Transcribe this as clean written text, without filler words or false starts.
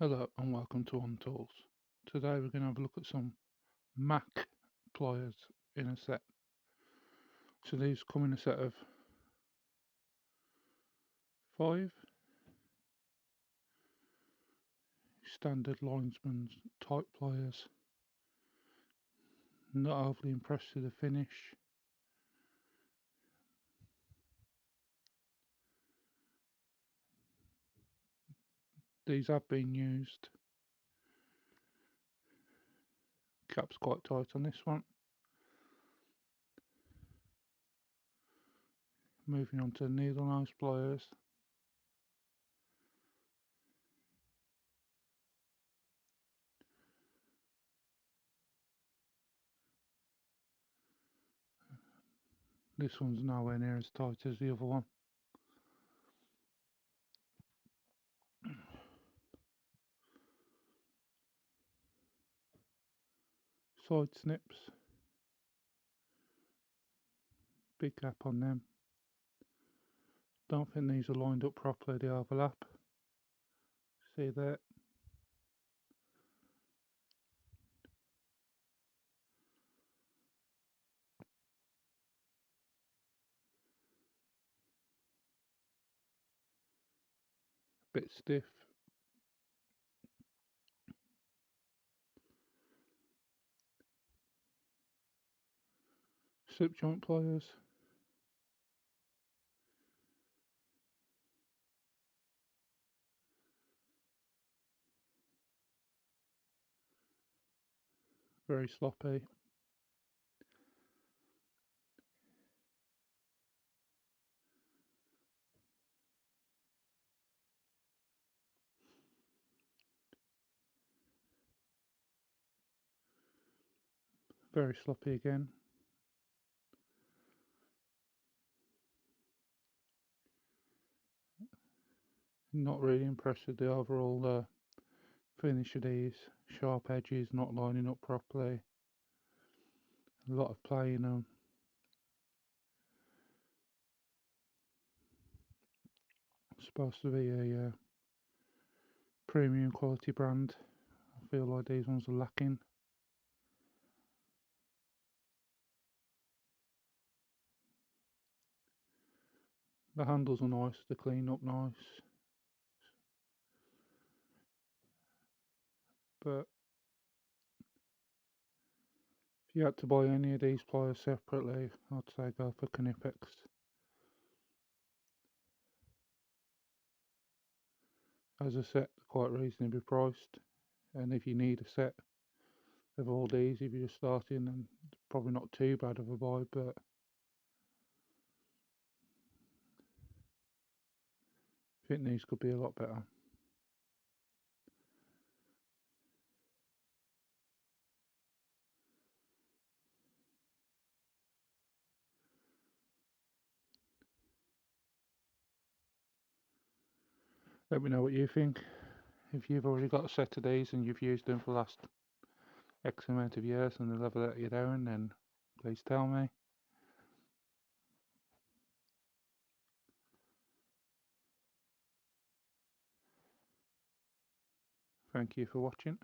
Hello and welcome to On Tools. Today we're going to have a look at some Mac pliers in a set. So these come in a set of 5 standard linesman's type pliers. Not overly impressed with the finish. These have been used. Cap's quite tight on this one. Moving on to the needle nose pliers. This one's nowhere near as tight as the other one. Side snips. Big gap on them. Don't think these are lined up properly, they overlap. See there? Bit stiff. Slip joint pliers. Very sloppy. Very sloppy again. Not really impressed with the overall finish of these. Sharp edges, not lining up properly. A lot of play in them. Supposed to be a premium quality brand. I feel like these ones are lacking. The handles are nice, they clean up nice. But if you had to buy any of these pliers separately, I'd say go for Knipex. As a set, they're quite reasonably priced. And if you need a set of all these, if you're just starting, then it's probably not too bad of a buy, but I think these could be a lot better. Let me know what you think. If you've already got a set of these and you've used them for the last X amount of years and they've never let you down, then please tell me. Thank you for watching.